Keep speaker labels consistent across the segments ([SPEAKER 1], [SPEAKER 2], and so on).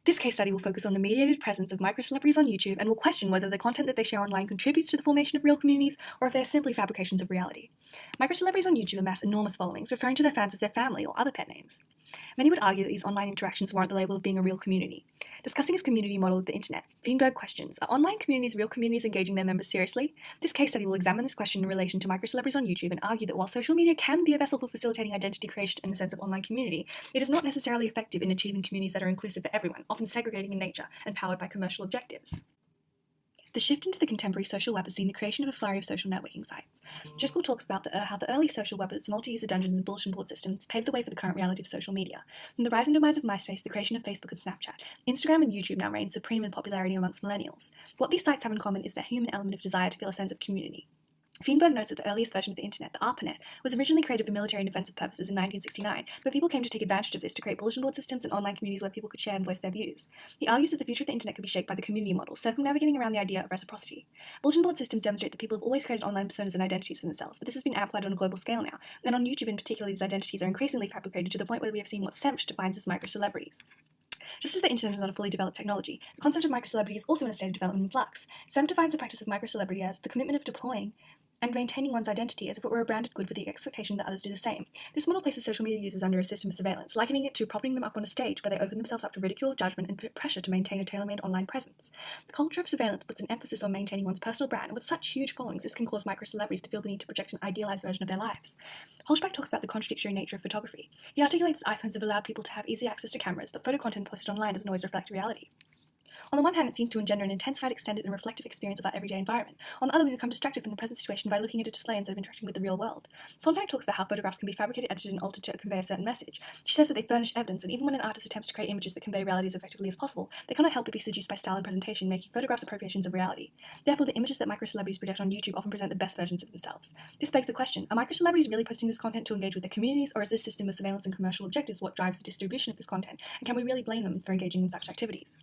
[SPEAKER 1] This case study will focus on the mediated presence of microcelebrities on YouTube and will question whether the content that they share online contributes to the formation of real communities or if they are simply fabrications of reality. Microcelebrities on YouTube amass enormous followings, referring to their fans as their family or other pet names. Many would argue that these online interactions warrant the label of being a real community. Discussing his community model of the internet, Feenberg questions, are online communities real communities engaging their members seriously? This case study will examine this question in relation to microcelebrities on YouTube and argue that while social media can be a vessel for facilitating identity creation in the sense of online community, it is not necessarily effective in achieving communities that are inclusive for everyone, often segregating in nature and powered by commercial objectives. The shift into the contemporary social web has seen the creation of a flurry of social networking sites. Driscoll talks about how the early social web with its multi-user dungeons and bulletin board systems paved the way for the current reality of social media. From the rise and demise of MySpace, the creation of Facebook and Snapchat, Instagram and YouTube now reign supreme in popularity amongst millennials. What these sites have in common is their human element of desire to feel a sense of community. Feenberg notes that the earliest version of the internet, the ARPANET, was originally created for military and defensive purposes in 1969, but people came to take advantage of this to create bulletin board systems and online communities where people could share and voice their views. He argues that the future of the internet could be shaped by the community model, circumnavigating around the idea of reciprocity. Bulletin board systems demonstrate that people have always created online personas and identities for themselves, but this has been amplified on a global scale now, and on YouTube in particular these identities are increasingly fabricated to the point where we have seen what Semch defines as microcelebrities. Just as the internet is not a fully developed technology, the concept of microcelebrity is also in a state of development in flux. Sem defines the practice of microcelebrity as the commitment of deploying and maintaining one's identity as if it were a branded good with the expectation that others do the same. This model places social media users under a system of surveillance, likening it to propping them up on a stage where they open themselves up to ridicule, judgment, and pressure to maintain a tailor-made online presence. The culture of surveillance puts an emphasis on maintaining one's personal brand, and with such huge followings, this can cause microcelebrities to feel the need to project an idealized version of their lives. Holzbach talks about the contradictory nature of photography. He articulates that iPhones have allowed people to have easy access to cameras, but photo content posted online doesn't always reflect reality. On the one hand, it seems to engender an intensified, extended, and reflective experience of our everyday environment. On the other, we become distracted from the present situation by looking at a display instead of interacting with the real world. Sondheim talks about how photographs can be fabricated, edited, and altered to convey a certain message. She says that they furnish evidence, and even when an artist attempts to create images that convey reality as effectively as possible, they cannot help but be seduced by style and presentation, making photographs appropriations of reality. Therefore, the images that microcelebrities project on YouTube often present the best versions of themselves. This begs the question, are microcelebrities really posting this content to engage with their communities, or is this system of surveillance and commercial objectives what drives the distribution of this content, and can we really blame them for engaging in such activities?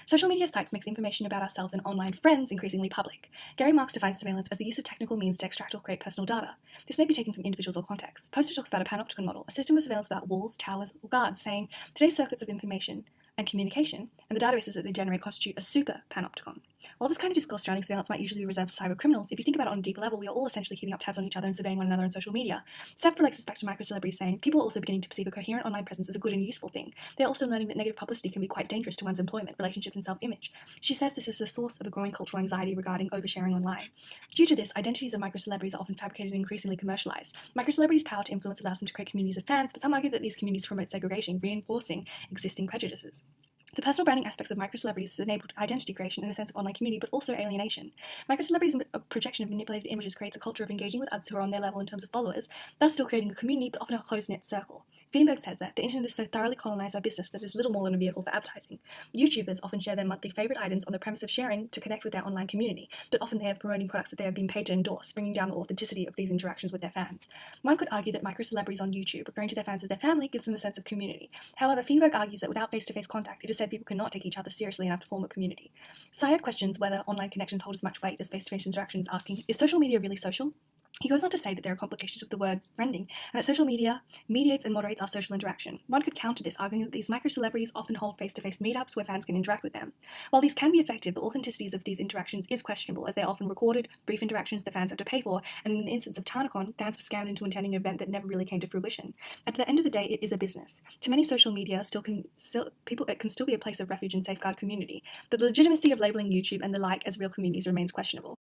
[SPEAKER 1] Social media sites makes information about ourselves and online friends increasingly public. Gary Marks defines surveillance as the use of technical means to extract or create personal data. This may be taken from individuals or contexts. Poster talks about a panopticon model, a system of surveillance about walls, towers, or guards, saying today's circuits of information and communication, and the databases that they generate constitute a super panopticon. While this kind of discourse surrounding surveillance might usually be reserved for cyber criminals, if you think about it on a deeper level, we are all essentially keeping up tabs on each other and surveying one another on social media. Seb relates this back to microcelebrities, saying people are also beginning to perceive a coherent online presence as a good and useful thing. They are also learning that negative publicity can be quite dangerous to one's employment, relationships, and self-image. She says this is the source of a growing cultural anxiety regarding oversharing online. Due to this, identities of microcelebrities are often fabricated and increasingly commercialized. Microcelebrities' power to influence allows them to create communities of fans, but some argue that these communities promote segregation, reinforcing existing prejudices. The personal branding aspects of microcelebrities has enabled identity creation in a sense of online community, but also alienation. Microcelebrities' projection of manipulated images creates a culture of engaging with others who are on their level in terms of followers, thus still creating a community, but often a close-knit circle. Feenberg says that the internet is so thoroughly colonized by business that it is little more than a vehicle for advertising. YouTubers often share their monthly favorite items on the premise of sharing to connect with their online community, but often they are promoting products that they have been paid to endorse, bringing down the authenticity of these interactions with their fans. One could argue that microcelebrities on YouTube, referring to their fans as their family, gives them a sense of community. However, Feenberg argues that without face-to-face contact, it is said people cannot take each other seriously enough to form a community. Syed questions whether online connections hold as much weight as face-to-face interactions, asking, is social media really social? He goes on to say that there are complications with the word friending, and that social media mediates and moderates our social interaction. One could counter this, arguing that these microcelebrities often hold face-to-face meetups where fans can interact with them. While these can be effective, the authenticities of these interactions is questionable, as they are often recorded, brief interactions that fans have to pay for, and in the instance of Tarnacon, fans were scammed into attending an event that never really came to fruition. At the end of the day, it is a business. To many, social media it can still be a place of refuge and safeguard community, but the legitimacy of labeling YouTube and the like as real communities remains questionable.